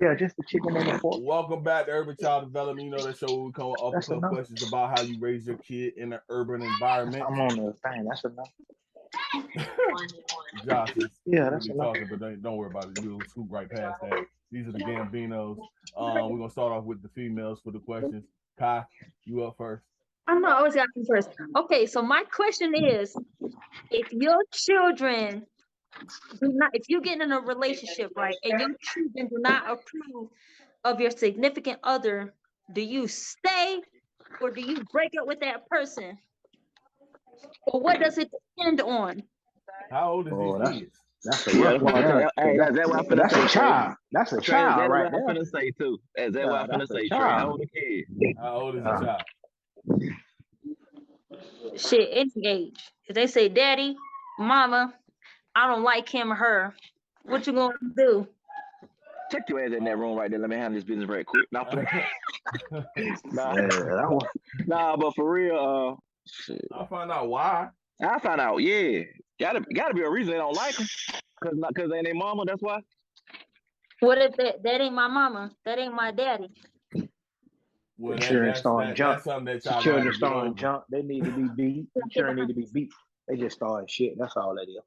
Yeah, just the chicken and the pork. Welcome back to Urban Child Development. You know that show where we come up with some questions about how you raise your kid in an urban environment. I'm on the thing. That's enough. Josh is that's enough. talking, but don't worry about it. We'll scoop right past that. These are the Gambinos. We're gonna start off with the females for the questions. Kai, you up first. I know I always got to first. Okay, so my question is, if your children do not, if you get in a relationship, right, and your children do not approve of your significant other, do you stay or do you break up with that person? Or what does it depend on? How old is these kids? That's a rough one. That's a child. That's a child, right there. I'm finna say too. That's what I'm finna say. Trey, how old a kid? How old is a child? Shit, any age. If they say, "Daddy, Mama, I don't like him or her," what you gonna do? Check your ass in that room right there. Let me handle this business right quick. Nah, but for real, shit. I'll find out why. I find out, yeah. Gotta be a reason they don't like them. Cause they ain't their mama, that's why. What if that ain't my mama? That ain't my daddy. Well, children starting jump. Children starting jump. They need to be beat. The children need to be beat. They just starting shit. That's all that is.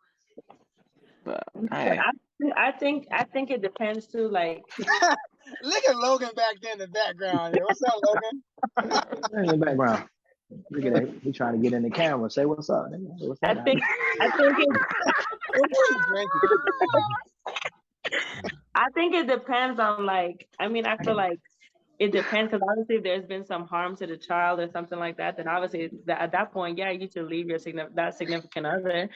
But, I think it depends too. Like, look at Logan back there in the background. What's up, Logan? In the background. Look at that. He trying to get in the camera. Say what's up. What's I think it depends on, like, I mean, I feel like it depends, because obviously if there's been some harm to the child or something like that, then obviously at that point, yeah, you should leave your significant other.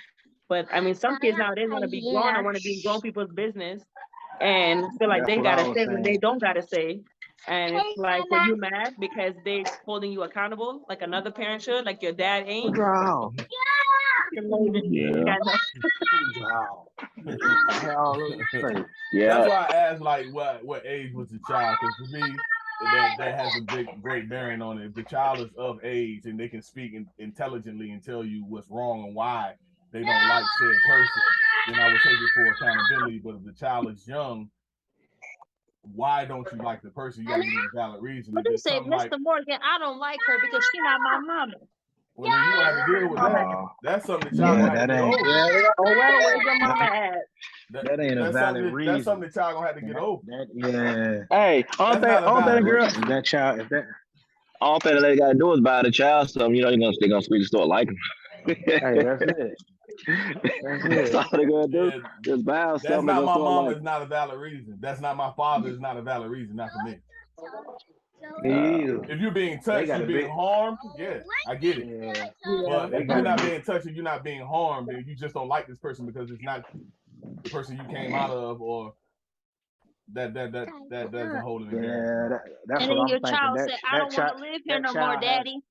But I mean, some kids nowadays want to be grown and want to be grown people's business and feel like they gotta say when they don't gotta say. And it's like, when you mad because they're holding you accountable, like another parent should, like your dad ain't. Wow. Yeah. That's why I asked, like, what age was the child? Because for me, that has a great bearing on it. If the child is of age and they can speak intelligently and tell you what's wrong and why they don't like said person, then I would take it for accountability. But if the child is young, why don't you like the person? You gotta give a valid reason. But you say, Mr. Morgan, I don't like her because she's not my mama. Well, then you have to deal with that. That's something the child that ain't. Where's your mama at? That ain't a valid reason. That's something the child gonna have to get over. Hey, all that girl. That child, if that. All that they gotta do is buy the child something. You know, they're gonna squeeze the store like them. Hey, that's it. That's all they're gonna do. Just buy something. That's not my mama. Is not a valid reason. That's not my father. Is not a valid reason. Not for me. If you're being touched, you're being harmed. Yeah, I get it. Yeah. But if you're not being touched and you're not being harmed, then you just don't like this person because it's not the person you came out of, or that doesn't hold it in there. That's and then your child said, "I don't want to live here no more, Daddy."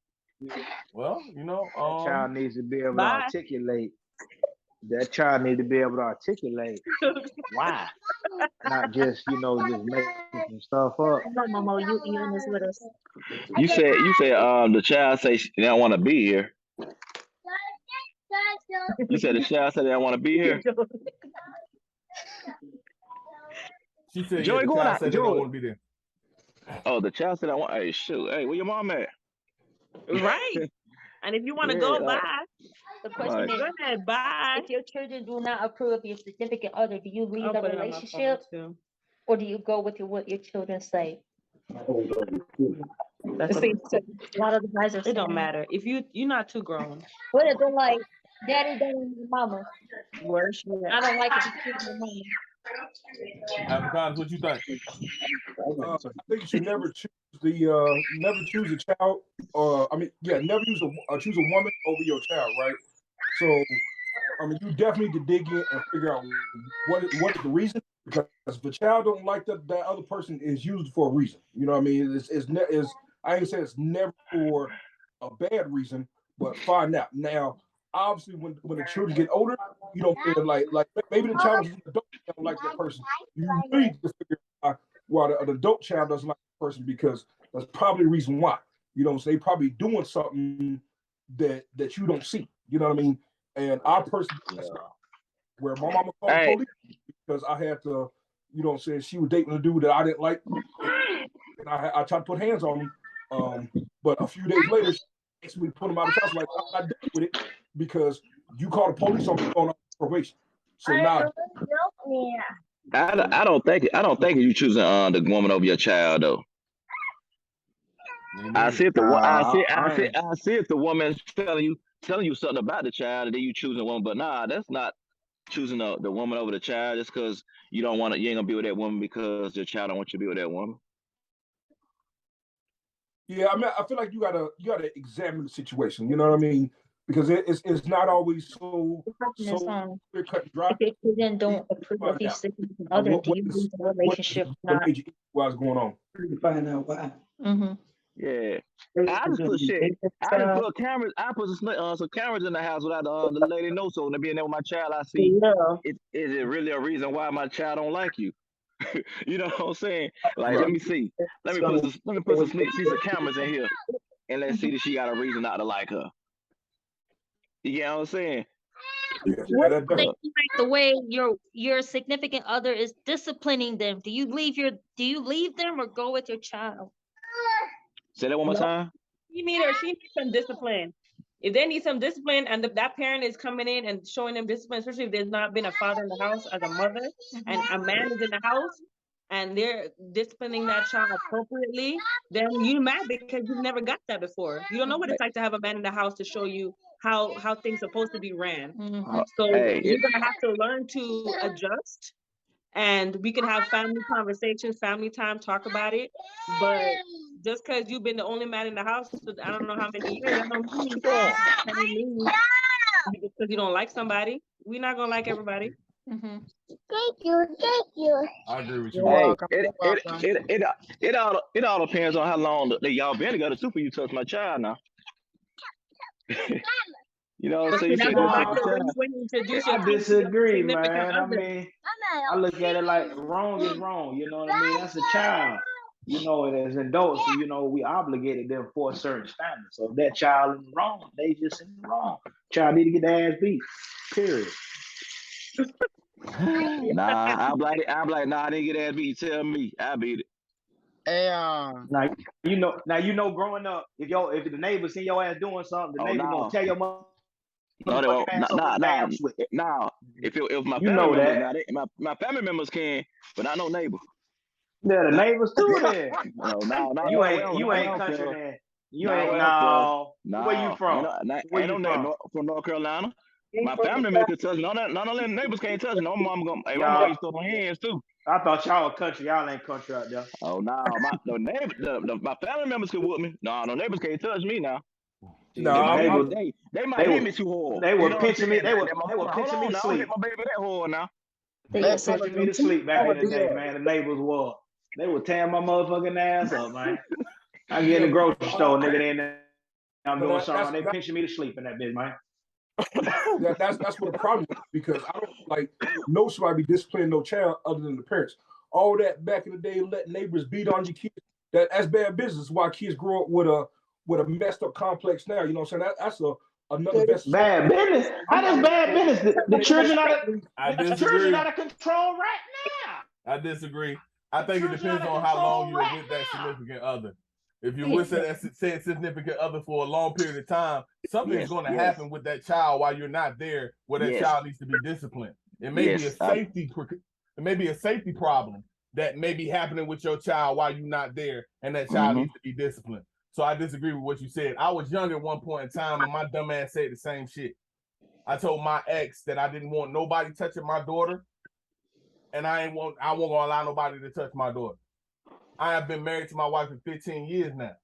Well, you know, that child needs to be able to articulate. That child needs to be able to articulate why, not just just making stuff up. No, Momo, you in this with us. You said the child say they don't want to be here. You said the child said they don't want to be here. She said, Joey, the child said they don't want to be there. Oh, the child said I want. Hey, shoot. Hey, where your mom at? Right. And if you want to go, bye. The question is, bye. If your children do not approve of your significant other, do you leave the relationship, or do you go with what your children say? That's a lot of the guys are saying, it don't matter if you're not too grown. What if they're like, Daddy, Mama? Worse. I don't like it. Afrikaans, what you think? I think you should never choose never choose a child, never choose a woman over your child, right? So, I mean, you definitely need to dig in and figure out what is the reason, because if the child don't like that other person is used for a reason. You know what I mean? I ain't saying it's never for a bad reason, but find out. Now, obviously, when the children get older, you don't feel like maybe the child don't like that person. You really need to figure out why the adult child doesn't like the person, because that's probably the reason why. You know, so they probably doing something that you don't see. You know what I mean? And I personally, where my mama called the police because I had to you know what I'm saying, she was dating a dude that I didn't like, and I tried to put hands on him. But a few days later, she asked me to put him out of the house. Like, I'm not dealing with it because you call the police on me on probation. So now, I don't think you choosing the woman over your child though. I see if the woman's telling you something about the child, and then you choosing one. But nah, that's not choosing the woman over the child just because you ain't gonna be with that woman because your child don't want you to be with that woman. Yeah, I mean, I feel like you gotta examine the situation. You know what I mean? Because it's not always so clear cut and dry. If you then don't approve of your significant other, do you lose the relationship? What's going on? To find out why. Mm-hmm. Yeah, I just put shit. I just put cameras. I put some cameras in the house without the lady know. So when I be in there with my child, I see. Is it really a reason why my child don't like you? You know what I'm saying? Like, let me see. Let me put some piece of cameras in here, and let's see that she got a reason not to like her. You get what I'm saying? What like the way your significant other is disciplining them? Do you leave them or go with your child? Say that one more time. She needs some discipline. If they need some discipline and that parent is coming in and showing them discipline, especially if there's not been a father in the house as a mother, and a man is in the house and they're disciplining that child appropriately, then you mad because you've never got that before. You don't know what it's like to have a man in the house to show you how things are supposed to be ran. So you're gonna have to learn to adjust, and we can have family conversations, family time, talk about it. But just because you've been the only man in the house for I don't know how many years, I don't mean because you don't like somebody. We're not gonna like everybody. Mm-hmm. Thank you. I agree with you. It all depends on how long y'all been together too for you touch my child now. You know, so you said I disagree, man. I mean, I look at it like wrong is wrong. You know what I mean? That's a child. You know, as adults, you know, we obligated them for a certain standard. So if that child is wrong, they just in the wrong. Child need to get their ass beat. Period. Nah, I'm like, nah, I didn't get ass beat. Tell me, I beat it. Hey, now you know, growing up, if the neighbor see your ass doing something, the neighbor gonna tell your mother. No, nah. If my family members, my family members can, but not no neighbor. Yeah, the neighbors too. There. No, you ain't country man. You ain't no. Where you from? Where you from? From North Carolina. My family members can touch. None of them neighbors can't touch. No, my mom used to throw her hands too. I thought y'all were country. Y'all ain't country out there. Oh no, my family members can whoop me. No neighbors can't touch me now. No, they might hit me too hard. They were pinching me. They were pinching me to sleep. Hit my baby that hard now. They were pinching me to sleep back in the day, man. The neighbors were. They were tearing my motherfucking ass up, man. I get in the grocery store, nigga, then I'm doing something. They pinching me to sleep in that bitch, man. That's what the problem is, because I don't know somebody be disciplining no child other than the parents. All that back in the day, let neighbors beat on your kids. That's bad business. Why kids grow up with a messed up complex now. You know what I'm saying? That's another bad business. How does bad business? The children out of control right now. I disagree. I think it depends on how long you were with that significant other. If you're with that significant other for a long period of time, something's going to happen with that child while you're not there, where that child needs to be disciplined. It may be a safety problem that may be happening with your child while you're not there, and that child needs to be disciplined. So I disagree with what you said. I was young at one point in time, and my dumb ass said the same shit. I told my ex that I didn't want nobody touching my daughter, and I won't gonna allow nobody to touch my daughter. I have been married to my wife for 15 years now.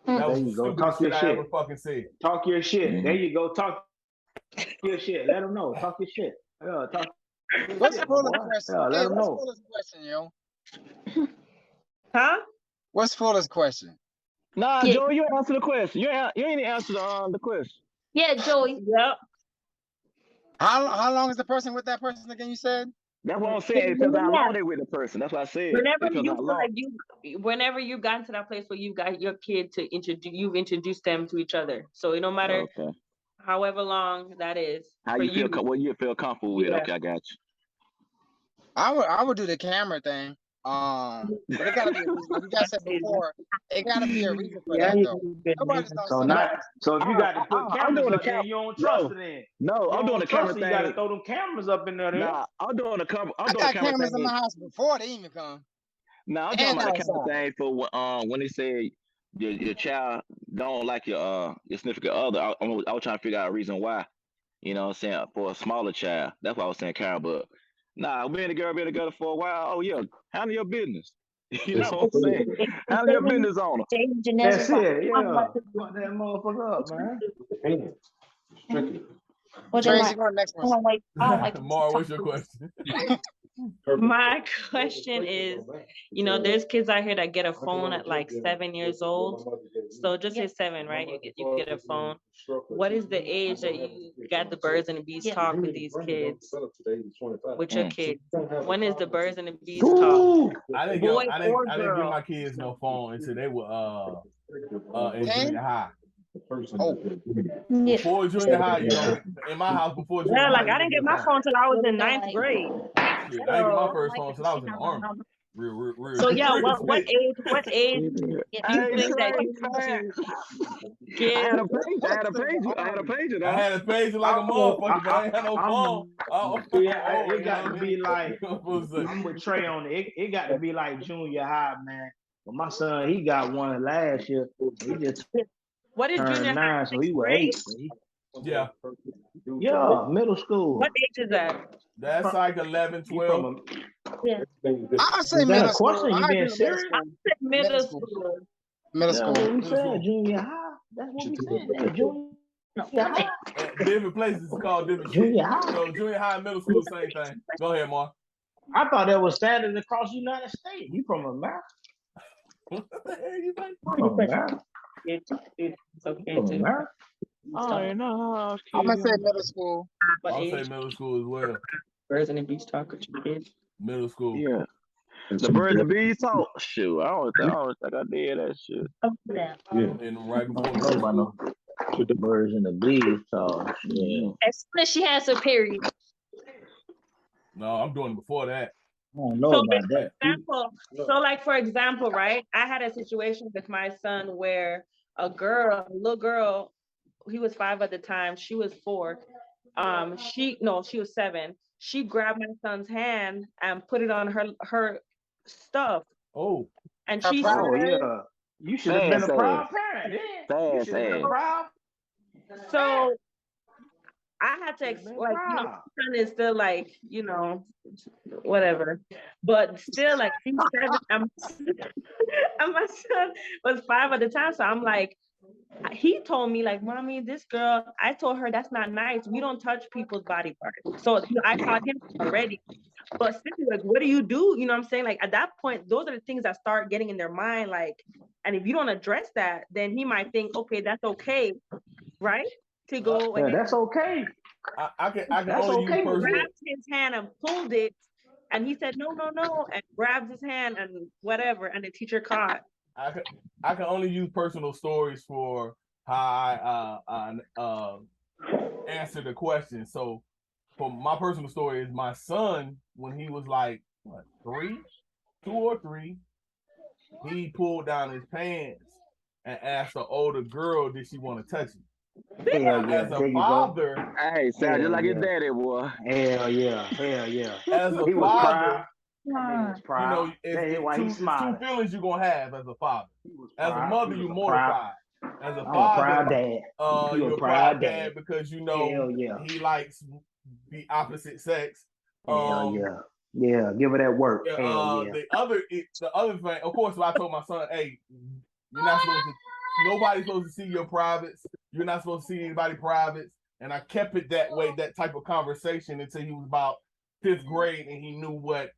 That was the stupidest shit I ever fucking said. Talk your shit. There you go. Talk your shit. Let them know. Talk your shit. Talk. What's the fullest question? Let them know. What's the fullest question, yo? Huh? What's the fullest question? Nah, Joey, you answer the question. You ain't answer the question. Yeah, Joey. Yep. How long is the person with that person again? You said. That's what I'm saying. It depends on how long they with the person. That's what I said. Whenever you got to that place where you got your kid to you've introduced them to each other. So no matter however long that is. How you feel? What you feel comfortable with? Okay, I got you. I would do the camera thing. But it gotta be a reason. Like you guys said before, it gotta be a reason for that though. Nobody's gonna so if you got to put cameras up there, you don't trust it in. No, I'm doing the camera thing. You gotta throw them cameras up in there. Nah, I'm doing the camera. I got cameras in my house before they even come. Nah, I'm talking about the camera thing for when they say your child don't like your significant other. I was trying to figure out a reason why. You know what I'm saying? For a smaller child. That's why I was saying camera, but nah, being together for a while. Oh yeah, handle your business. You know what I'm saying? Handle your business on them. That's it. Yeah. Fuck that motherfucker up, man. Tracy, go next one. Mar, what's your question? My question is, you know, there's kids out here that get a phone at like 7 years old. So just say 7, right? You get a phone. What is the age that you got the birds and the bees talk with these kids? With your kids? When is the birds and the bees talk? I didn't give my kids no phone until they were in junior high. Before junior high, you know, in my house before junior high. Yeah, like I didn't get my phone till I was in 9th grade. I didn't get my first phone till I was in the army. Real. So yeah, what age do you think that you give? I had a pager. I had a pager like a motherfucker, but I ain't had no phone. It got to be like, I'm with Trey on it. It got to be like junior high, man. But my son, he got one last year. He just what is junior high? So he was 8. Yeah, middle school. What age is that? That's like 11, 12. Yeah. I say middle school. You being serious? I said middle school. Middle school. We said junior high. That's what we said. Junior high. Different places is called different junior high. So junior high and middle school, same thing. Go ahead, Mark. I thought that was standard across the United States. You from America? What the hell you think? From America? It's okay From too. America? Oh no, I'm gonna say middle school. I'll say middle school as well. Birds and the bees talk with your kids. Middle school. Yeah. The birds and bees talk. Shoot, I don't think I did that shit. And right before With the birds and the bees talk. Yeah. As soon as she has her period. No, I'm doing it before that. I don't know about that. So for example, right? I had a situation with my son where a little girl, he was 5 at the time, she was 4. She was 7. She grabbed my son's hand and put it on her stuff. Oh. And she said, yeah. You should have been a proud parent. You should have been a proud. So I had to my son is still like, whatever. But still like he's 7 and my son was 5 at the time. So I'm like, he told me like, mommy, this girl, I told her that's not nice. We don't touch people's body parts. So I caught him already. But still, like, what do? You know what I'm saying? Like at that point, those are the things that start getting in their mind. Like, and if you don't address that, then he might think, okay, that's okay, right? To go. Yeah, that's okay. I can only use personal. Grabbed his hand and pulled it, and he said no, and grabbed his hand and whatever, and the teacher caught. I can only use personal stories for how I answer the question. So, for my personal story is my son, when he was like 2 or 3, he pulled down his pants and asked the older girl, did she want to touch him? As a father, hey, sound just like his daddy, boy. Hell yeah. As a father, he was proud. It's 2 feelings you're gonna have as a father. As a mother, you're mortified. As a father, proud dad. You're a proud dad because he likes the opposite sex. Yeah, give her that work. The other thing, of course, I told my son, hey, nobody's supposed to see your privates. You're not supposed to see anybody's privates. And I kept it that way, that type of conversation, until he was about 5th grade and he knew what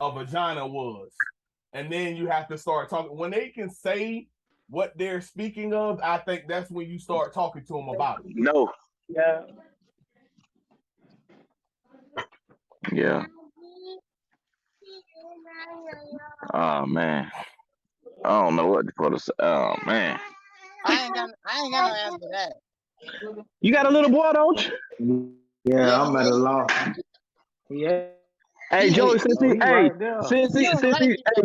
a vagina was. And then you have to start talking. When they can say what they're speaking of, I think that's when you start talking to them about it. No. Yeah. Yeah. Oh man. I don't know what to say. Oh man. I ain't got no answer for that. You got a little boy, don't you? Yeah, I'm at a loss. Yeah. Hey, Joey, since he, hey,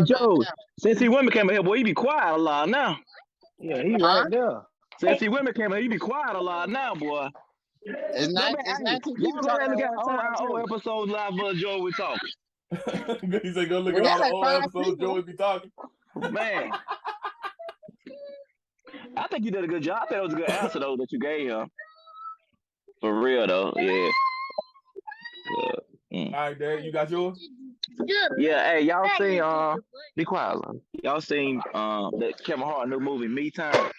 Joe, since he women came in here, boy, he be quiet a lot now. Yeah, he right there. Since he women came in here, he be quiet a lot now, boy. It's 19 people Y'all talking look at at one our time, old too. episodes live for Joey we talking. He said, go look We at got all the like old 5 episodes people. Joey be talking. Man. I think you did a good job. I think it was a good answer, though, that you gave him. For real, though, yeah. All right, Dad, you got yours? Yeah, hey, y'all seen be quiet, man. Y'all seen that Kevin Hart new movie, Me Time?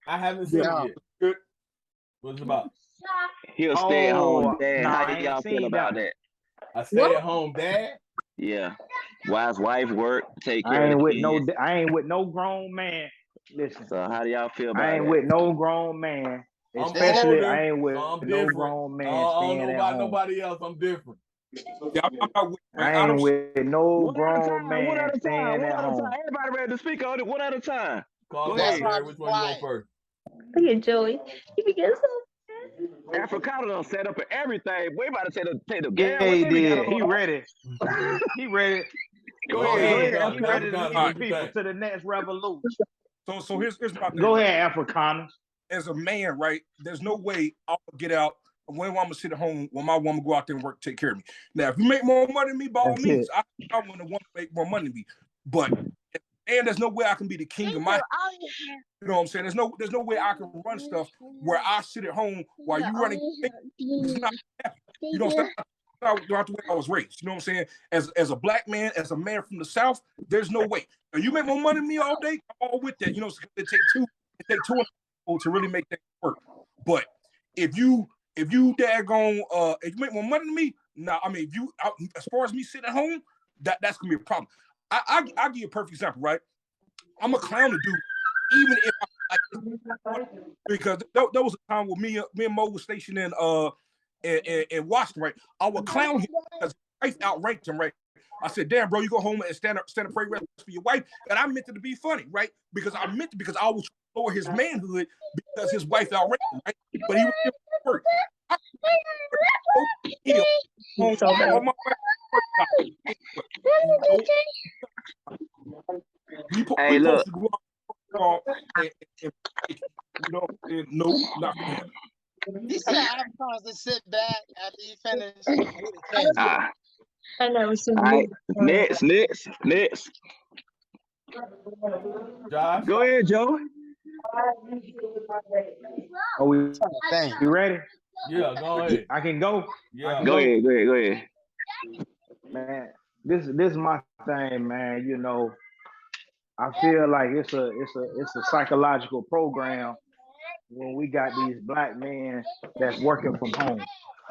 I haven't seen it yet. What's it about? He'll stay at home dad. Nah, How y'all feel about that? A stay at home dad? Yeah. While his wife work, take care I ain't of the with kids. I ain't with no grown man. Listen. So how do y'all feel about I ain't that? with no grown man. Especially I ain't with no grown man staying at home. Nobody else. I'm different. Yeah, I'm not with, I ain't with no grown One man at a staying at home. Everybody ready to speak on it one at a time. Go That's ahead, which one you want first? Look at Joey. He begins so Africana done set up for everything. We about to take the Yeah, he did. He ready. He ready. Go ahead. He ready to lead the people to the next revolution. So here's my thing. Go ahead, Africana. As a man, right? There's no way I'll get out when I'm gonna sit at home when my woman go out there and work, take care of me. Now, if you make more money than me, by all means, I want to make more money than me. But and there's no way I can be the king of my. You know what I'm saying? There's no way I can run stuff where I sit at home while you running. It's not happening. You know what I'm saying? Not the way I was raised. You know what I'm saying? As a black man, as a man from the South, there's no way. Now, you make more money than me all day, I'm all with that. You know, it take two to really make that work. But if you daggone if you make more money than me, I mean, as far as me sitting at home, that's gonna be a problem. I'll give you a perfect example, right? I'm a clown to do, even if I like, because there was a time where me and Mo was stationed in Washington, right? I would clown him because his wife outranked him, right? I said, damn, bro, you go home and stand up pray rest for your wife. And I meant it to be funny, right? Because I was lower his manhood because his wife outranked him, right? But he was still work. Hey, look. No, not gonna happen. He said I'm supposed to sit back after you finish. I never seen all right, next. Josh? Go ahead, Joe. Are we ready? Yeah, go ahead. I can go. Yeah. Go ahead. Man, this is my thing, man. You know, I feel like it's a psychological program when we got these black men that's working from home.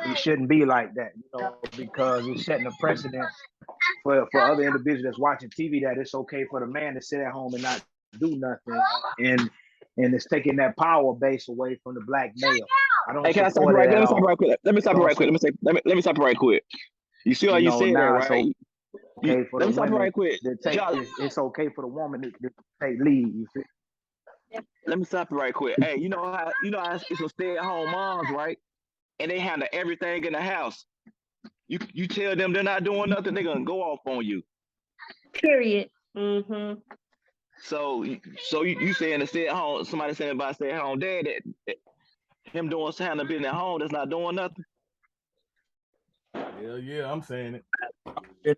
It shouldn't be like that, you know, because it's setting a precedent for other individuals that's watching TV that it's okay for the man to sit at home and not do nothing, and it's taking that power base away from the black male. I don't can I stop you right quick? Let me stop you right quick. Let me stop you right quick. You see how you said that, right? Okay, for let me stop you right quick. It's okay for the woman to take lead. You feel? Let me stop you right quick. Hey, you know how it's a stay-at-home moms, right? And they handle everything in the house. You tell them they're not doing nothing, they're gonna go off on you. Period. Mm-hmm. So you saying to stay at home? Somebody saying about stay at home dad that him doing handling business at home that's not doing nothing. Yeah, I'm saying it. It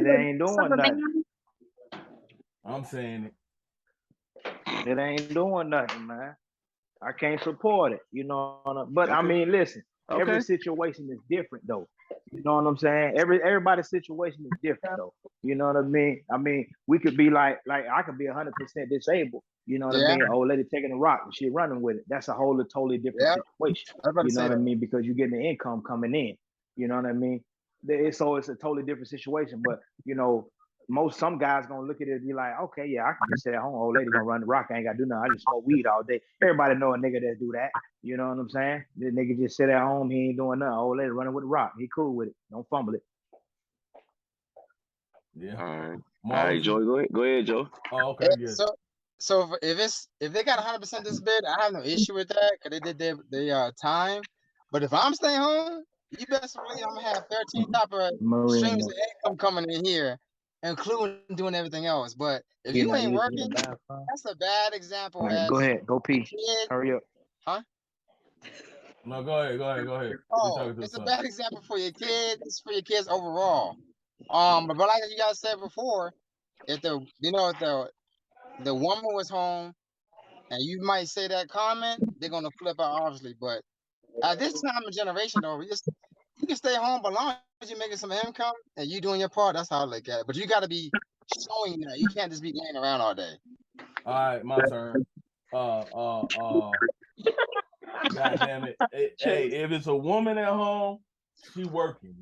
ain't doing nothing. I'm saying it. It ain't doing nothing, man. I can't support it, you know. But I mean, listen, every situation is different, though. You know what I'm saying? Everybody's situation is different, though. You know what I mean? I mean, we could be like I could be 100% disabled. You know what I mean? Old lady taking a rock and she running with it. That's a totally different situation. You know what I mean? Because you're getting the income coming in. You know what I mean? So it's a totally different situation. But you know, some guys gonna look at it and be like, okay, yeah, I can just sit at home. Old lady gonna run the rock. I ain't gotta do nothing. I just smoke weed all day. Everybody know a nigga that do that. You know what I'm saying? The nigga just sit at home. He ain't doing nothing. Old lady running with the rock. He cool with it. Don't fumble it. Yeah. All right, Joe. Go ahead, Joe. Oh, okay. Yeah. So if they got 100% disability, I have no issue with that because they did their time. But if I'm staying home, you best believe I'm gonna have 13 type of streams of income coming in here, including doing everything else. But if you ain't working, that's a bad example. Right, go ahead, go pee. Hurry up. Huh? No, go ahead. Oh, it's a bad example for your kids. It's for your kids overall. But like you guys said before, if the woman was home, and you might say that comment, they're gonna flip out obviously. But at this time of generation, though, you can stay home, but as long as you're making some income and you doing your part, that's how I look at it. But you got to be showing that. You can't just be laying around all day. All right, my turn. God damn it. Hey, if it's a woman at home, she working.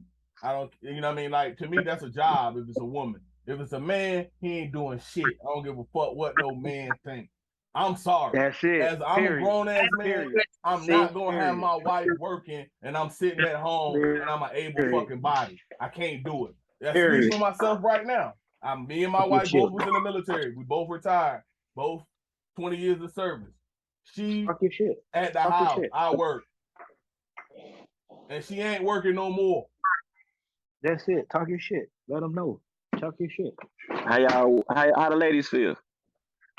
I don't, you know what I mean? Like, to me, that's a job if it's a woman. If it's a man, he ain't doing shit. I don't give a fuck what no man think. I'm sorry. That's it. As I'm a grown ass man, I'm not gonna have my wife working and I'm sitting at home and I'm an able fucking body. I can't do it. That speaks for myself right now. Me and my wife both was in the military. We both retired. Both 20 years of service. She at the house, I work. And she ain't working no more. That's it. Talk your shit. Let them know. Talk your shit. How the ladies feel?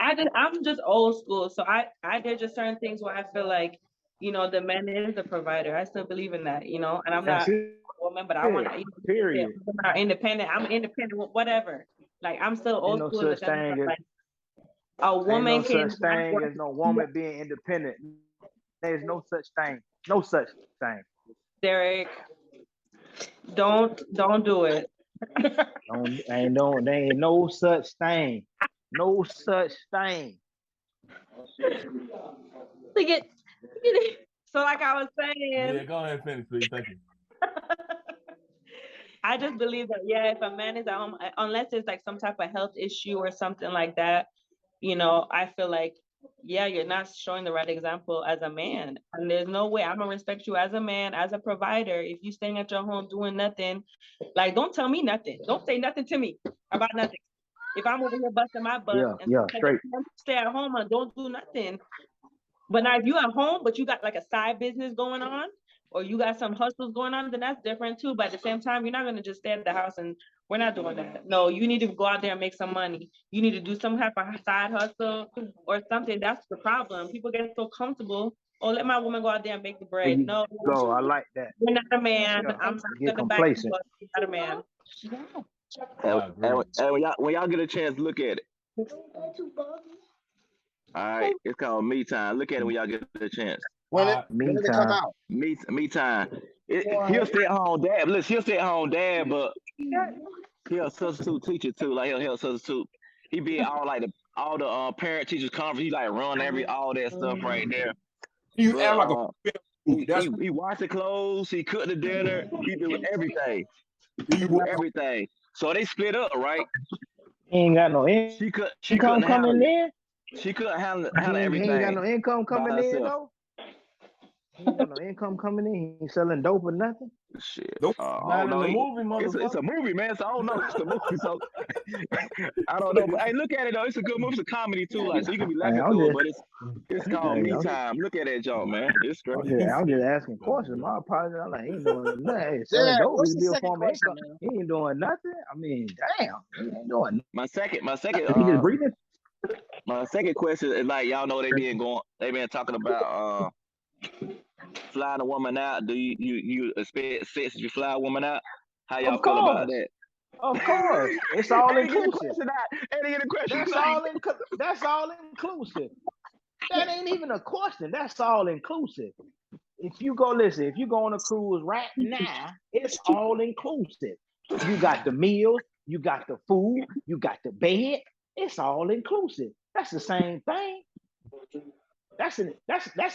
I'm just old school. So there's just certain things where I feel like, you know, the man is the provider. I still believe in that, you know, and I'm not a woman, but I want to I'm independent. I'm independent, whatever. Like, I'm still old school. No such thing as, like, a woman ain't no such thing as no woman being independent. There's no such thing. No such thing. Derek, don't do it. There ain't no such thing. No such thing. Look at so like I was saying. Yeah, go ahead and finish, please. Thank you. I just believe that, yeah, if a man is at home, unless it's like some type of health issue or something like that, you know, I feel like, yeah, you're not showing the right example as a man. And there's no way I'm gonna respect you as a man, as a provider. If you staying at your home doing nothing, like, don't tell me nothing. Don't say nothing to me about nothing. If I'm over here busting my butt straight. Stay at home and don't do nothing. But now if you at home, but you got like a side business going on, or you got some hustles going on, then that's different too. But at the same time, you're not gonna just stay at the house, and we're not doing that. No, you need to go out there and make some money. You need to do some type of side hustle or something. That's the problem. People get so comfortable. Oh, let my woman go out there and make the bread. No, go. I like that. You're not a man. Yeah. I'm not gonna back you up. You're not a man. And when y'all get a chance, look at it. All right, it's called Me Time. Look at it when y'all get a chance. When it come out? Me Time. He'll stay at home dad. Listen, he'll stay at home dad, but he'll substitute teacher too. Like, he'll substitute. He be all the parent teachers conference. He like run all that stuff right there. You act like he wash the clothes. He cook the dinner. He do everything. Everything. So they split up, right? He ain't got no income. She couldn't coming in. She couldn't handle everything. He ain't got no income coming in though. He ain't got no income coming in. He ain't selling dope or nothing. Shit. Nope. Not in the movie, it's a movie, man. So I don't know. It's a movie, so I don't know. But hey, look at it though. It's a good movie. It's a comedy too. Like, so you can be laughing through it, but it's called Me Time. Look at that joke, man. It's great. I'm just asking questions. My apologies. I'm like, he ain't doing nothing. Hey, selling dope is be a form of income. He ain't doing nothing. I mean, damn. He ain't doing nothing. My second. He just breathing. My second question is, like, y'all know they been talking about flying a woman out. Do you expect sex if you fly a woman out? How y'all feel about that? Of course, it's all inclusive. That's all inclusive. That ain't even a question. That's all inclusive. If you go on a cruise right now, it's all inclusive. You got the meals, you got the food, you got the bed. It's all inclusive. That's the same thing. That's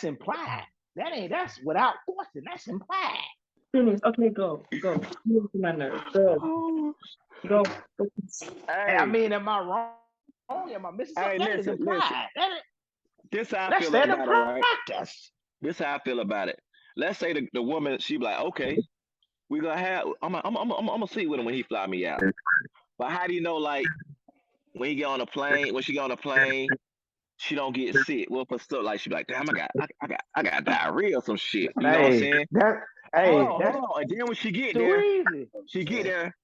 implied. That's without question. That's implied. Finish. Okay, go. You my nerves. Go. Hey, I mean, am I wrong? Am I missing something? That is implied. This how I feel about it, right? This how I feel about it. Let's say the woman, she be like, okay, we gonna have. I'm gonna see with him when he fly me out. But how do you know, like, when she get on a plane, she don't get sick? Well, for stuff like, she be like, damn, I got diarrhea or some shit. You know what I'm saying? hold on. And then when she get there,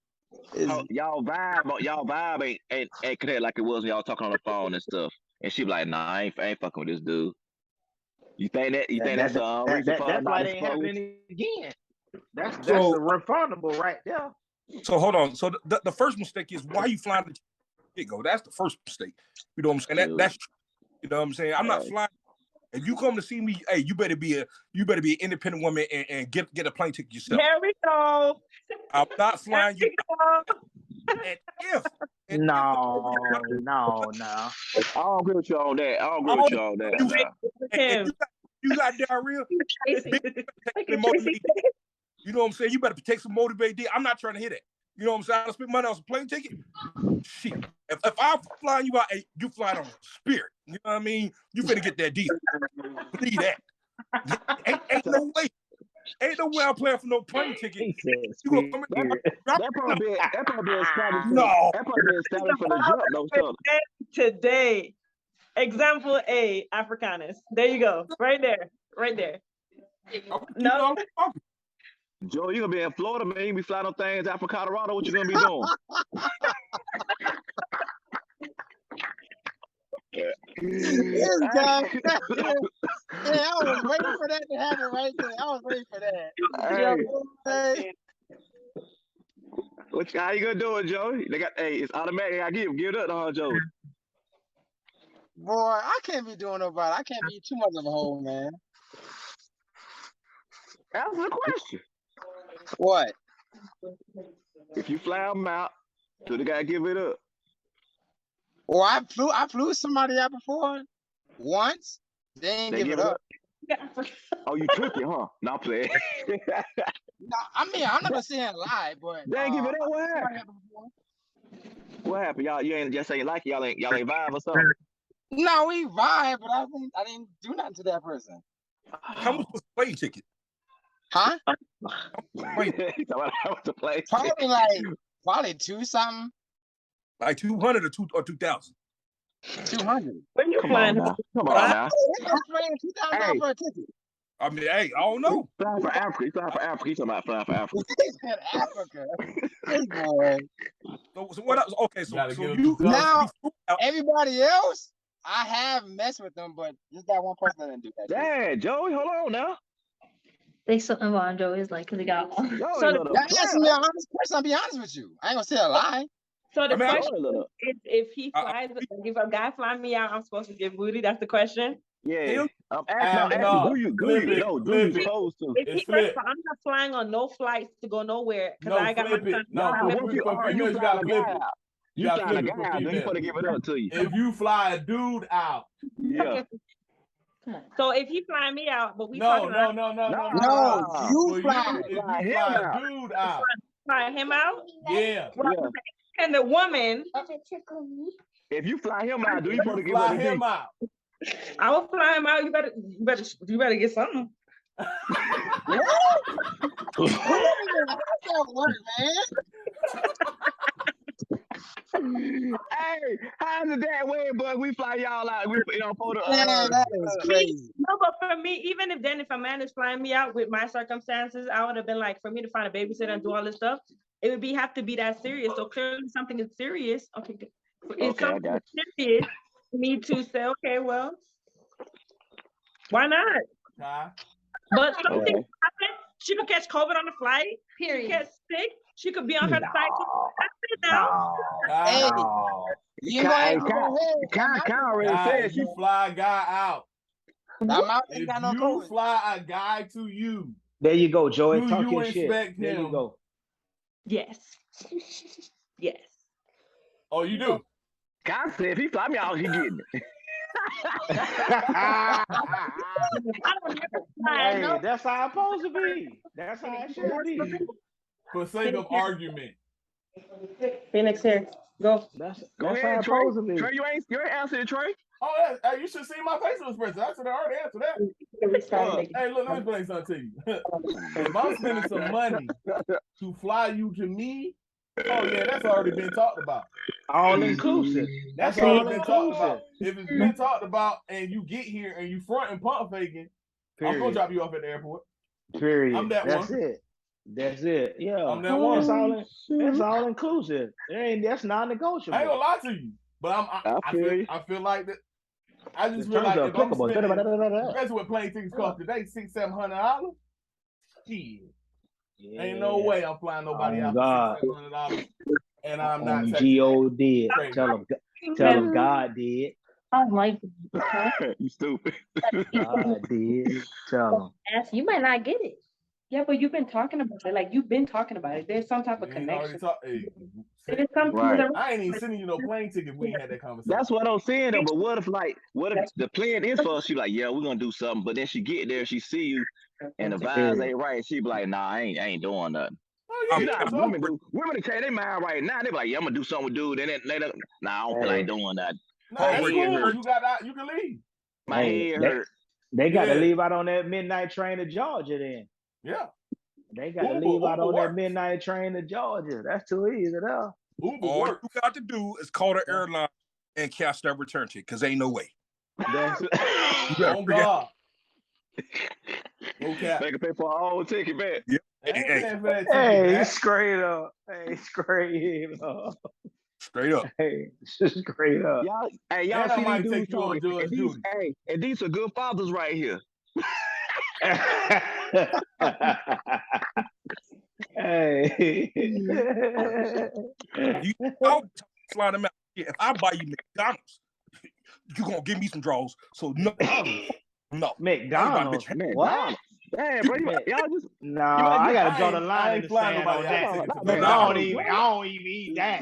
It's, y'all vibe ain't connect like it was when y'all talking on the phone and stuff. And she be like, nah, I ain't fucking with this dude. You think that's a reason for her that's not why to they ain't propose? happening again. That's So- a refundable right there. So hold on. So the first mistake is why you flying the chick go. That's the first mistake. You know what I'm saying? That's you know what I'm saying. I'm not flying. If you come to see me, hey, you better be an independent woman and get a plane ticket yourself. Here we go. I'm not flying you. And No. I don't agree with you on that. You got diarrhea. You know what I'm saying? You better take some motivated D. I'm not trying to hear that. You know what I'm saying? I spend money on a plane ticket. Shit. If I'm flying you out, hey, you flying on Spirit. You know what I mean? You finna get that deal. Believe that. Ain't no way. Ain't no way I'm playing for no plane ticket. You gonna come in, That probably be established. No. That probably be established for the jump, though. So. Today, example A, Africanus. There you go. Right there. No. Joe, you gonna be in Florida, man. You be flying on things out from Colorado. What you gonna be doing? This guy. Yeah, I was waiting for that to happen right there. I was waiting for that. Hey. How you gonna do it, Joe? It's automatic. I give it up to her, Joe. Boy, I can't be doing nobody. I can't be too much of a hoe, man. Answer the question. What? If you fly them out, do the guy give it up? Well, I flew somebody out before once. They ain't give it up. Oh, you took it, huh? Not playing. No, I mean, I'm not gonna sit here and lie, but they ain't give it up. What happened? What happened? Y'all, you ain't just ain't like it. Y'all ain't vibe or something. No, we vibe, but I didn't do nothing to that person. How much was the plane ticket? Huh? Probably two something. Like 200 or 2,000. 200. When you flying? Come on now. I'm paying $2,000 for a ticket. I mean, hey, I don't know. Flying for Africa. He's flying for Africa. He's talking about flying for Africa. He said Africa. Hey, boy. So what else? Okay, so you now everybody else, I have messed with them, but just that one person that didn't do that. Yeah, Joey, hold on now. They something on Joey's like, because he got all. So that's me, an honest person. I'll be honest with you. I ain't gonna say a lie. So the question is, if he flies, if a guy fly me out, I'm supposed to give booty. That's the question. Yeah. I'm asking, do you supposed to? If I'm not flying on no flights to go nowhere because I got my son. You fly a guy out. You fly a guy out, then he's supposed to give it up to you. If you fly a dude out. Yeah. So if he fly me out, but we No, you fly. If you fly a dude out. Fly him out? Yeah. And the woman. If you fly him out, do you supposed to give fly him out? I will fly him out. You better get something. Hey, how's it that way, boy? We fly y'all out. We for the. That is crazy. No, but for me, even if a man is flying me out with my circumstances, I would have been like, for me to find a babysitter and do all this stuff, it would have to be that serious. So clearly, something is serious. Okay, good. It's something serious for me to say, okay, well, why not? But something could happen. She could catch COVID on the flight. Period. She could get sick. She could be on her side. Hey, you Kyle already said you fly a guy out. If you fly a guy to you. There you go, Joey. Do you expect him? There you go. Yes. Yes. Oh, you do? Kyle said if he fly me out, he getting it. Hey, that's how it's supposed to be. That's how it should be. For sake of argument. Phoenix here. Go. That's how it's supposed to be. Trey, you ain't answering, Trey. Oh, you should see my facial expression. I should have already answered that. Hey, look, let me explain something to you. If I'm spending some money to fly you to me, oh yeah, that's already been talked about. All inclusive. That's already been talked about. If it's been talked about and you get here and you front and pump faking, I'm gonna drop you off at the airport. Period. I'm that That's one. it. That's it. Yeah. I'm that one. That's all inclusive. That's non-negotiable. I ain't gonna lie to you, but I feel like that. I just feel like if I'm spending, especially what plane tickets cost today, $600-700. Shit. Yeah. Ain't no way I'm flying nobody out for $600-700, and I'm not. God did. Tell them God did. I like you stupid. God did. Tell them. You might not get it. Yeah, but you've been talking about it. Like you've been talking about it. There's some type of connection. Right. I ain't even sending you no plane ticket. We ain't had that conversation. That's what I'm saying though. But what if the plan is for us? She like, yeah, we're gonna do something. But then she get there, she see you, and the vibes ain't right. She be like, nah, I ain't doing nothing. Oh, yeah, women do. Women can change their mind right now. They be like, yeah, I'm gonna do something with dude. And then later, nah, I don't feel like doing that. No, that's cool. You can leave. My head hurt. They got to leave out on that midnight train to Georgia then. Yeah. They got to leave out on that midnight train to Georgia. That's too easy though. All you got to do is call the airline and cash that return ticket, because ain't no way. Oh God. Okay. They can pay for our own ticket back. Yep. Hey, straight up. Hey, straight up. Straight up. Hey, straight up. Y'all see these dudes talking. And these are good fathers right here. Hey. I'll slide them out. If I buy you McDonald's, you gonna give me some draws. So no. McDonald's. What? Hey, bro, y'all just I gotta draw the line in the sand on that. I don't even eat that.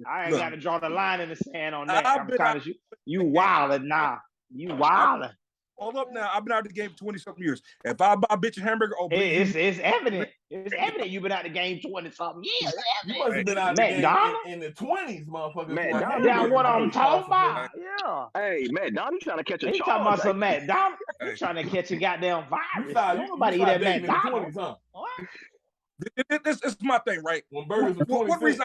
I ain't gotta draw the line in the sand on that. You wildin' now. You wildin'. Hold up now. I've been out of the game for 20-something years. If I buy a bitch a hamburger, it's evident. It's evident you've been out of the game 20-something years. You must have been out of the game in the 20s, motherfucker. That's what I'm talking about. Yeah. Hey, McDonald's trying to catch a charge. He's talking about some McDonald's. He's trying to catch a goddamn virus. Nobody eat at McDonald's. This is my thing, right? When burgers were 26. What reason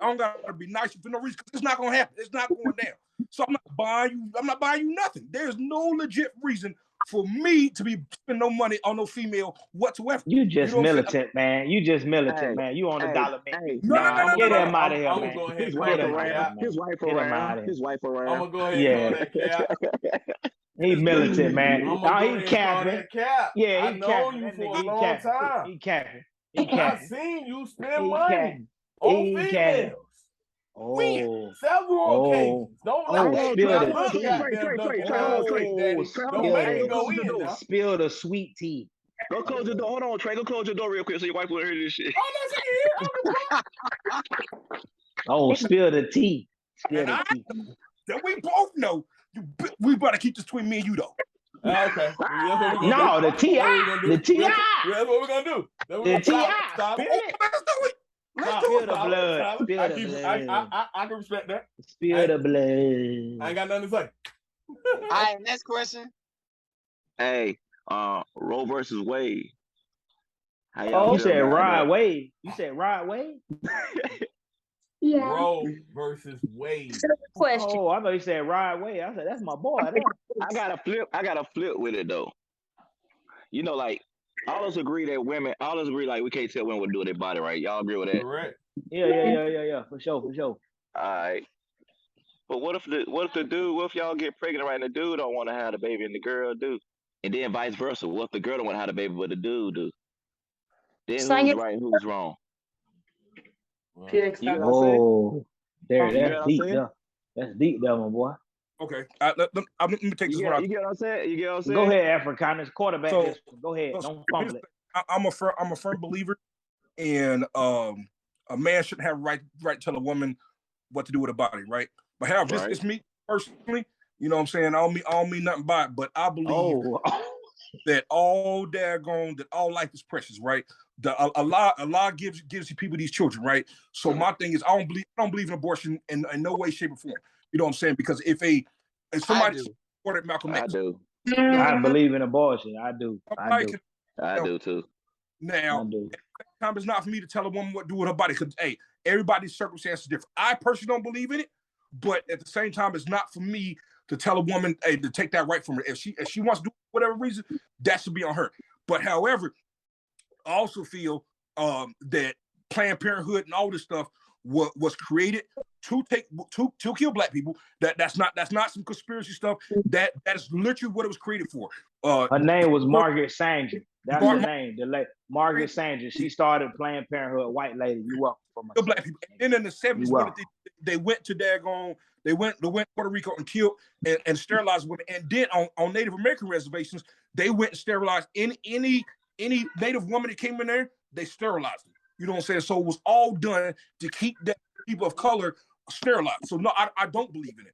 I don't gotta be nice for no reason, because it's not gonna happen. It's not going down. So I'm not buying you nothing. There's no legit reason for me to be spending no money on no female whatsoever. You just militant, man. You just militant, man. You on the dollar man. No. Get him out of here, man. His wife around. His wife around. I'm gonna go ahead and call that cap. He's militant, man. He's capping. Yeah, he's capping. You for a long time. He capping. I seen you spend money on females. Several occasions. Spill the sweet tea. Go close your door. Hold on, Trey. Go close your door real quick so your wife will hear this shit. Spill the tea. Spill the tea. That we both know. We better keep this between me and you, though. Okay. No, the T.I. The T.I. That's what we're going to do. The T.I. Stop. Let's do it. Spill the blood. Spill the blood. I can respect that. Spill the blood. I ain't got nothing to say. All right, next question. Hey, Roe versus Wade. You said Rod Wade. You said Rod Wade? Yeah. Roe versus Wade. Question. Oh, I thought you said Rod Wade. I said that's my boy. I got a flip with it though. You know, like all of us agree like we can't tell women what to do with their body, right? Y'all agree with that? Correct. Yeah. For sure. All right. But what if y'all get pregnant, right, and the dude don't want to have the baby and the girl do? And then vice versa. What if the girl don't want to have the baby but the dude do? Then who's right and who's wrong? That's deep, though. That's deep, though, my boy. Okay, let me take this one out. You get what I'm saying? Go ahead, Africanus. Quarterback. Go ahead. Don't fumble it. I'm a firm believer in a man shouldn't have right to tell a woman what to do with her body, right? But however, it's me personally. You know what I'm saying? I don't mean nothing by it, but I believe that all life is precious, right? Allah gives you people these children, right? So my thing is, I don't believe in abortion in no way, shape, or form. You know what I'm saying? Because if somebody supported Malcolm X, I believe in abortion. I do. I do too. Now, at the time, it's not for me to tell a woman what to do with her body, because everybody's circumstances are different. I personally don't believe in it, but at the same time, it's not for me to tell a woman to take that right from her. If she wants to do it for whatever reason, that should be on her. But however, I also feel that Planned Parenthood and all this stuff was created to kill black people. That's not some conspiracy stuff. That's literally what it was created for. Her name was Margaret Sanger. That's her name. Margaret Sanger. She started Planned Parenthood. White lady. You welcome for my black people. And then in the 70s, they went to daggone. They went to Puerto Rico and killed and sterilized women. And then on Native American reservations, they went and sterilized any Native woman that came in there. They sterilized them. You know what I'm saying? So it was all done to keep that people of color sterilized. So no, I don't believe in it.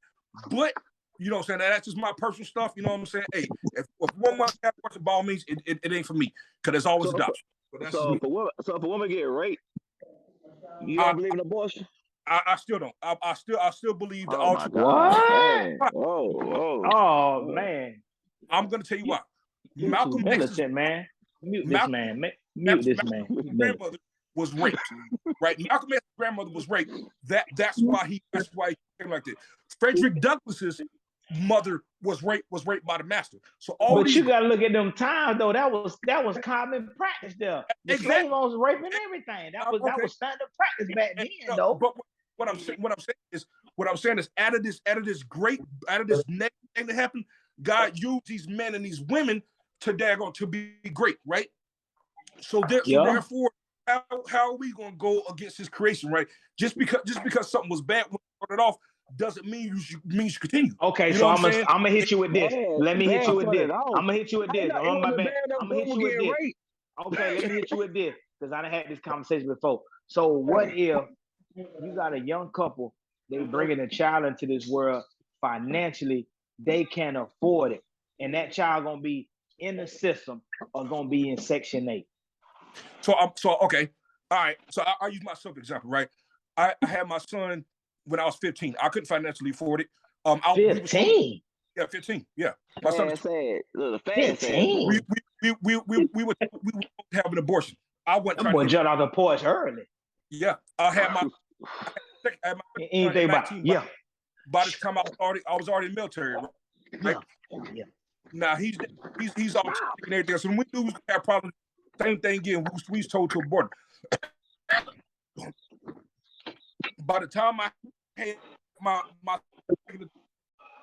But you know what I'm saying? That's just my personal stuff. You know what I'm saying? Hey, if one wants to have abortion, by all means, it ain't for me, because there's always adoption. So if a woman get raped, you don't believe in abortion? I still don't. I still believe that. Oh my God. Oh man. I'm gonna tell you why. Malcolm militant, man. Mute this man. Mute this man. Grandmother was raped, right? Malcolm X's grandmother was raped. That's why he came like that. Frederick Douglass's mother was raped by the master. So you gotta look at them times though. That was common practice there. The slave owners was raping everything. That was standard practice back then, though. But what I'm saying is out of this next thing that happened, God used these men and these women to be great, right? So therefore, how are we gonna go against His creation, right? Just because something was bad when we started off doesn't mean you should continue. Okay, so I'm gonna hit you with this. Let me hit you with this. I'm gonna hit you with this. On my back. I'm gonna hit you with this. Okay, let me hit you with this because I done had this conversation before. So what if you got a young couple, they bringing a child into this world financially, they can't afford it, and that child gonna be in the system or gonna be in Section 8. So okay, all right. So I'll use myself as an example, right? I had my son when I was 15. I couldn't financially afford it. 15. Yeah, 15. Yeah, my son was 15. We would have an abortion. I went trying to jump out the porch early. Yeah, I had my anything about yeah. By this time I was already in the military. Right? Yeah. Now he's all and everything. So when we do have problems, same thing again. We was told to abort. By the time I had my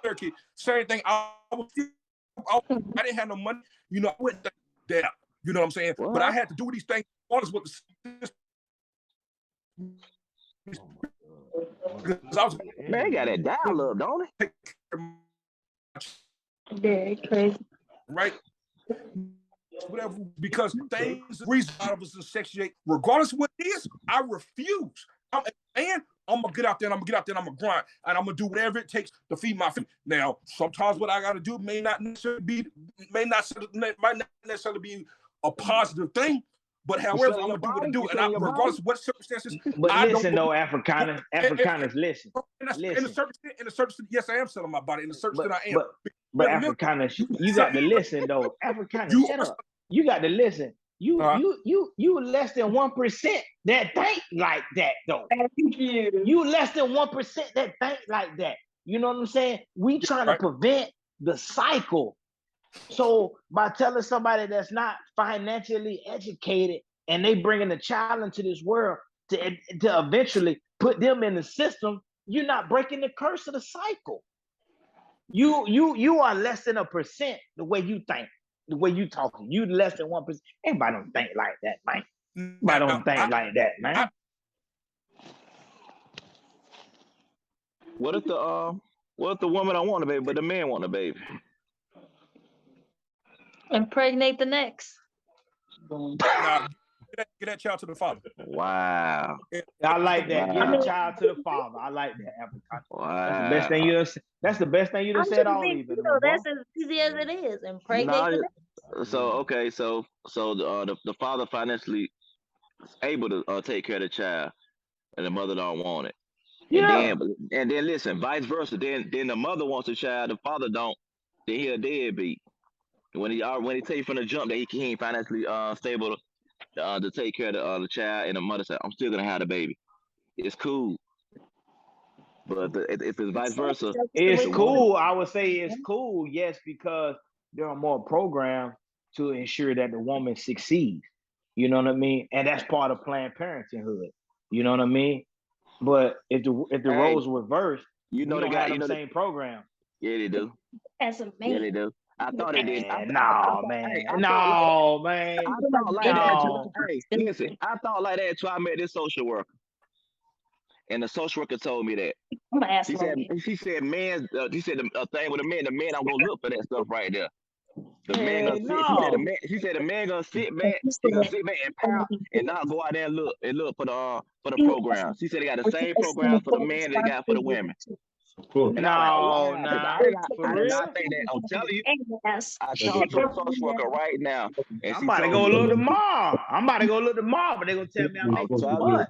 third kid, same thing. I didn't have no money. You know, I went that. You know what I'm saying? What? But I had to do these things. All is what the man, got that dial up, don't it? Yeah, crazy. Right? Whatever, because things reason out of us in Section 8, regardless of what it is, I refuse. I'm gonna get out there and I'm gonna grind and I'm gonna do whatever it takes to feed my family. Now, sometimes what I gotta do might not necessarily be a positive thing, but however, I'm gonna do what I do, and regardless of what circumstances. But listen, though, Afrikaners, listen. In a certain, yes, I am selling my body. In a certain extent, I am. But Afrikaners, you got to listen, though. Afrikaners, shut up. You got to listen. You less than 1% that think like that, though. You less than 1% that think like that. You know what I'm saying? We trying to prevent the cycle. So by telling somebody that's not financially educated and they bringing a child into this world to eventually put them in the system, you're not breaking the curse of the cycle. You are less than 1% the way you think, the way you talking. You less than 1%. Everybody don't think like that, man. Everybody don't think like that, man. What if the woman don't want a baby, but the man want a baby? Impregnate the next. Now, get that child to the father. Wow. I like that. Wow. Give the child to the father. I like that, African. Wow. That's the best thing you done said all evening. That's as easy as it is. Impregnate the next. So okay, so the father financially able to take care of the child, and the mother don't want it. Yeah. And then listen, vice versa. Then the mother wants the child, the father don't. Then he a deadbeat. When he tell you from the jump that he ain't financially stable to take care of the child, and the mother said, "I'm still gonna have the baby." It's cool. But if it's vice versa, it's cool. I would say it's cool, yes, because there are more programs to ensure that the woman succeeds. You know what I mean? And that's part of Planned Parenthood. You know what I mean? But if the roles were reversed, we don't have the same program. Yeah, they do. As a man. Yeah, they do. I thought they did. No, man. No, man. I thought like that. Hey, listen. I thought like that until I met this social worker, and the social worker told me that. She said, man. She said the thing with the man don't go look for that stuff right there. The man gonna sit. She said the man gonna sit back. He gonna sit back and pout and not go out there and look for the program. She said they got the same program for the men that they got for the women. And I did not think that. I'm telling you, I talked to a social worker right now. And I'm about to go look tomorrow. But they're gonna tell me I make too much.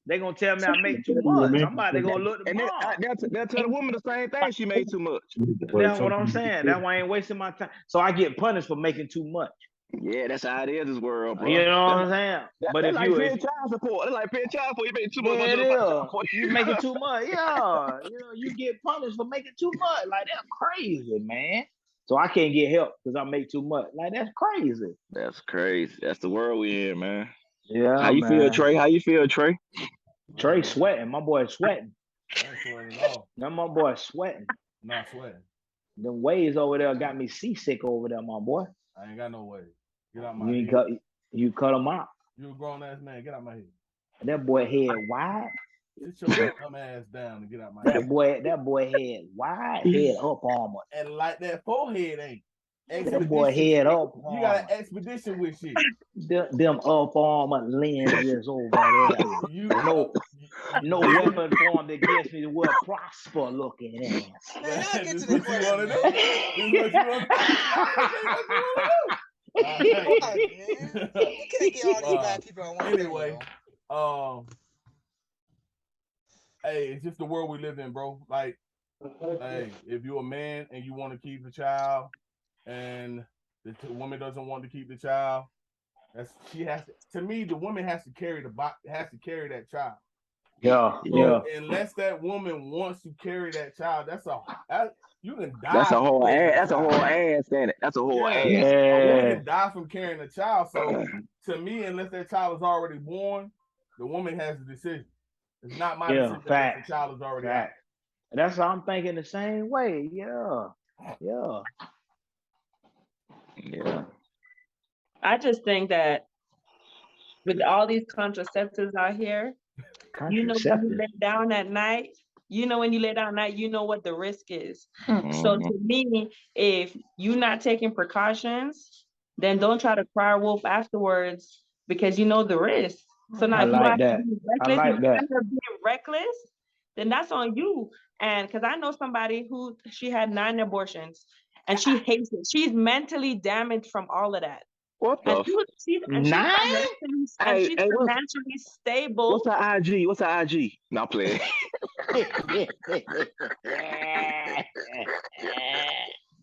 They're gonna tell me I make too much. I'm about to go look tomorrow. They'll tell the woman the same thing. She made too much. That's what I'm saying. That's why I ain't wasting my time. So I get punished for making too much. Yeah, that's how it is this world, bro. You know what I'm saying? But if you paying child support, it's like paying child support. You make too much. You making too much. Yeah, you get punished for making too much. Like that's crazy, man. So I can't get help because I make too much. Like that's crazy. That's crazy. That's the world we in, man. Yeah. How you feel, Trey? How you feel, Trey? Trey sweating. My boy sweating. I ain't sweating at all. Now my boy sweating. Not sweating. Them waves over there got me seasick over there, my boy. I ain't got no way. Get out my head. You cut him out. You a grown ass man. Get out my head. That boy head wide. Sit your dumb ass down and get out my head. That boy head wide, head up armor. And like that forehead ain't. That boy head up. You got an expedition with shit. Them up armor lenses over there. No weapon formed against me will prosper looking ass. Man, I get to the question. You can't get all these black people at one anyway, hey, it's just the world we live in, bro. Like, hey, if you're a man and you want to keep the child, and the woman doesn't want to keep the child, she has to. To me, the woman has to carry that child. Yeah, so unless that woman wants to carry that child, you can die. That's a whole ass. That's a whole ass, ain't it? That's a whole ass. A woman can die from carrying a child. So to me, unless that child is already born, the woman has the decision. It's not my decision. Fact. The child is already out. That's how I'm thinking the same way. Yeah. I just think that with all these contraceptives out here, you know when you lay down at night, you know what the risk is. So to me, if you're not taking precautions, then don't try to cry wolf afterwards because you know the risk. So now if you're being reckless, then that's on you. And because I know somebody who she had 9 abortions and she hates it. She's mentally damaged from all of that. What the? She's financially stable. What's her IG? What's her IG? Not playing.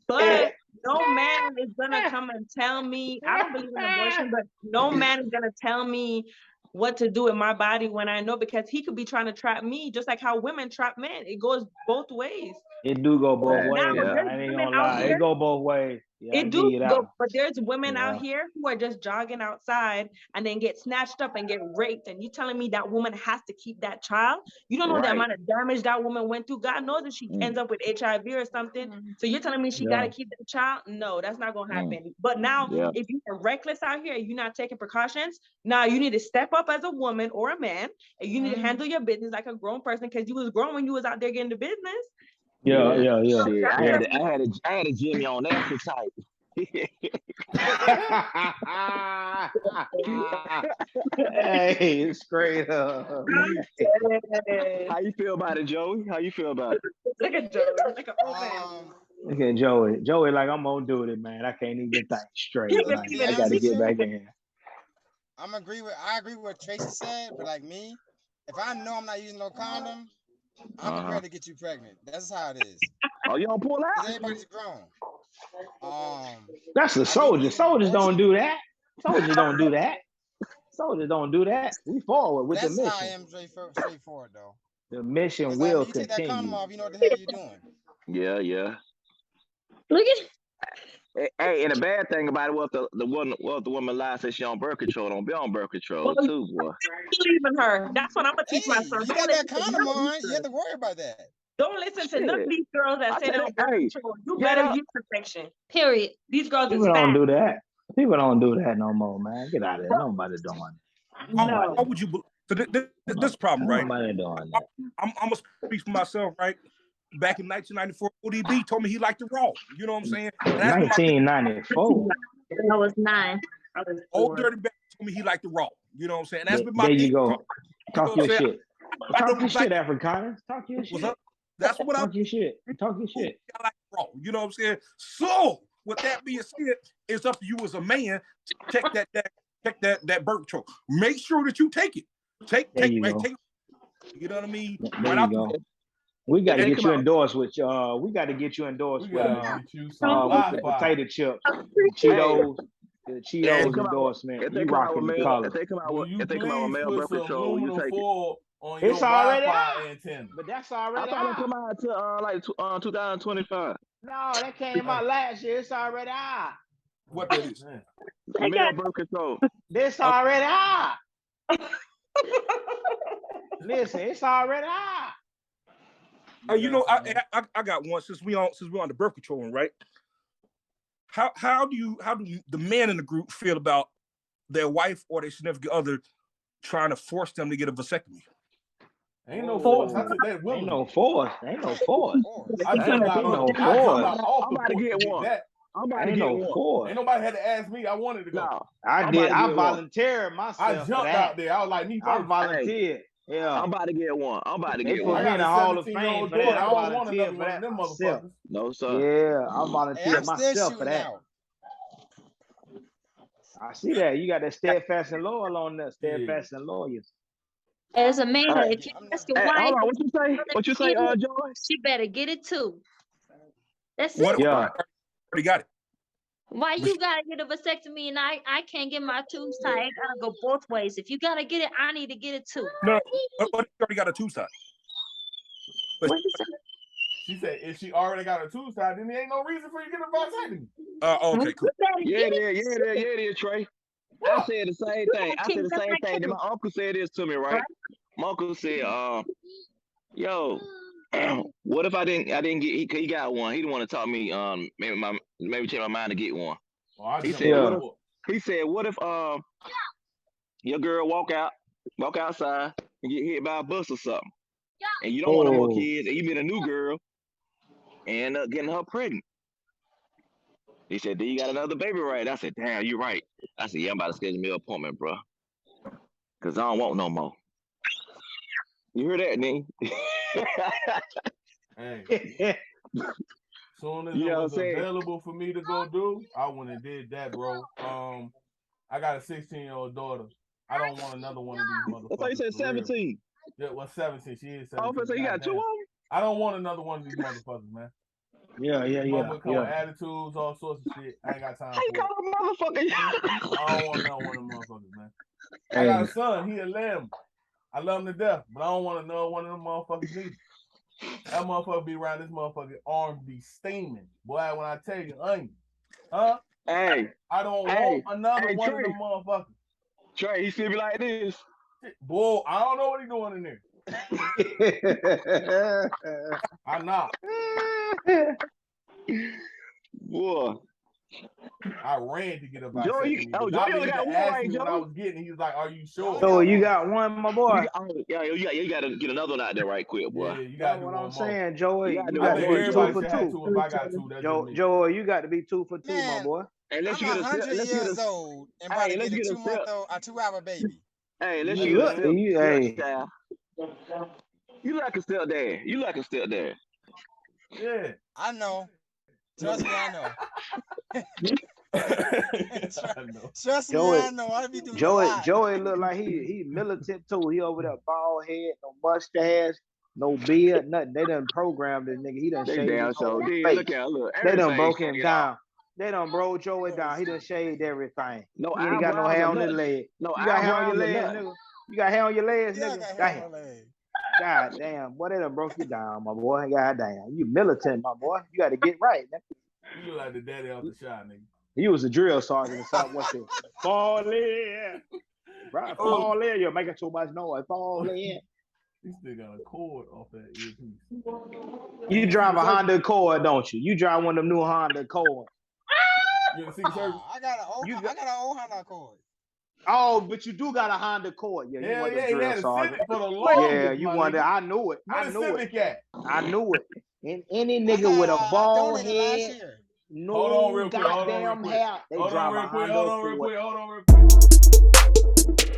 But no man is gonna come and tell me. I don't believe in abortion, but no man is gonna tell me what to do with my body when I know, because he could be trying to trap me just like how women trap men. It goes both ways. It do go both ways. I ain't gonna lie. It go both ways. Yeah, it do go, but there's women out here who are just jogging outside and then get snatched up and get raped. And you telling me that woman has to keep that child? You don't know the amount of damage that woman went through. God knows if she ends up with HIV or something. So you're telling me she got to keep the child? No, that's not gonna happen. But now, if you're reckless out here and you're not taking precautions, now you need to step up as a woman or a man, and you need to handle your business like a grown person, because you was grown when you was out there getting the business. Yeah. I had a Jimmy on that type. Hey, straight up. How you feel about it, Joey? How you feel about it? Look at Joey. Look at Joey. Joey, like, I'm gonna do it, man. I can't even think straight. Like, I gotta get back in. I agree with what Tracy said, but like me, if I know I'm not using no condom, I'm prepared to get you pregnant. That's how it is. Oh, you don't pull out? Everybody's grown. That's the soldier. Soldiers don't do that. Soldiers don't do that. Soldiers don't do that. We forward with the mission. That's how I am straightforward, though. The mission will you continue. Take that condom off, you know what the hell you're doing. Yeah. Look at Hey, and the bad thing about it was the woman lies said she on birth control. Don't be on birth control too, boy. Believing her. That's what I'm gonna teach my son. You got that condom on. You have to worry about that. Don't listen to none of these girls that say they're on birth control. You better use protection. Period. These girls People don't do that. People don't do that no more, man. Get out of there. Nobody doing it. How would you? So this problem, right? Nobody doing that. I'm gonna speak for myself, right? Back in 1994, ODB told me he liked the raw. You know what I'm saying? 1994. I was 9. I was 4. Old Dirty Back told me he liked the raw. You know what I'm saying? That's been my there you go. Talk your shit. Talk your shit, like, Afrikaners. Talk your shit. That's what Talk your shit. Talk your shit. I like raw. You know what I'm saying? So, with that being said, it's up to you as a man to check that birth control. Make sure that you take it. Take. You know what I mean? There you go. We got to get you endorsed with. We got to get you endorsed with the potato chips, Cheetos. The Cheetos endorsement. If they come out with male birth control, you take it. It's already out. But that's already out. I thought it come out to 2025. No, that came out last year. It's already out. What that is? Male birth control. This already out. Listen, it's already out. You know, I got one since we on the birth control one, right? How do the men in the group feel about their wife or their significant other trying to force them to get a vasectomy? Ain't no force. Ain't no force. Ain't no force. I'm about to get one. Ain't no force. Ain't nobody had to ask me. I wanted to go. No, I did. I volunteered myself. I jumped out there. I was like, me first. I volunteered. Yeah, I'm about to get one. I put me in the Hall of Fame for that. I don't want another one of them motherfuckers. No, sir. Yeah, I volunteered myself for that. I see that. You got that steadfast and loyal on there. Steadfast and loyal. As a man, if you ask your wife, hold on, what you say? What you say, Joy? She better get it too. That's it. What? Yeah, already got it. Why you gotta get a vasectomy and I can't get my tubes tied? I gotta go both ways. If you gotta get it, I need to get it too. No, but you already got a tube side. She said if she already got a tube side, then there ain't no reason for you to get a vasectomy. Okay, cool. Yeah, it is, Trey. I said the same thing. Then my uncle said this to me, right? My uncle said, yo, what if I didn't get? He got one. He didn't want to talk me. Maybe change my mind to get one. He said, what if your girl walk outside and get hit by a bus or something, and you don't want no more kids, and you meet a new girl and end up getting her pregnant. He said, then you got another baby, right? I said, damn, you're right. I said, yeah, I'm about to schedule me an appointment, bro, because I don't want no more. You hear that, Ning? Hey. Soon as it was available for me to go do, I went and did that, bro. I got a 16-year-old daughter. I don't want another one of these motherfuckers. I thought you said 17. Yeah, well, 17. She is 17. Oh, so you got 2 of them? I don't want another one of these motherfuckers, man. Yeah. Attitudes, all sorts of shit. I ain't got time for it. How you call a motherfucker? I don't want another one of them motherfuckers, man. I got a son. He a lamb. I love him to death, but I don't want another one of them motherfuckers either. That motherfucker be around this motherfucker arm be steaming. Boy, when I tell you, onion. Huh? Hey. I don't want another one of them motherfuckers. Trey, he still be like this. Boy, I don't know what he doing in there. I'm not. Boy. I ran to get a vasectomy. Joey got one right, Joey. What I was getting, he was like, "Are you sure?" So you got one, my boy. You got to get another one out there right quick, boy. Yeah, you got to do what one I'm saying, Joey. You got to be 2 for 2. If I got 2, Joey, you got to be 2 for 2, my boy. Unless I'm 100 years old and about to get a 2-month-old, a 2-hour baby. Hey, let's you like a stepdad. You like a stepdad. Yeah. I know. Trust me, I know. Trust me, I know. I be doing Joey look like he militant too. He over there bald head, no mustache, no beard, nothing. They done programmed this nigga. He done shaved his whole face. They done broke him down. They done broke Joey down. He done shaved everything. No, he ain't got no hair on his leg. No, you got hair on your legs, nigga. You got hair on your legs, nigga. God damn, boy, they done broke you down, my boy. God damn, you militant, my boy. You got to get right. You look like the daddy off the shot, nigga. He was a drill sergeant or something. What's it? Fall in. Right, fall in. You're making too much noise. Fall in. This nigga got a cord off that earpiece. You drive a Honda Accord, don't you? You drive one of them new Honda Accords. I got an old Honda Accord. Oh, but you do got a Honda Accord. Yeah, you want the drill sergeant. For the longest, yeah, you wanted. I knew it. I knew it. I knew it. And any nigga with a bald head, no goddamn hair, they drive a Honda Accord. Hold on real quick.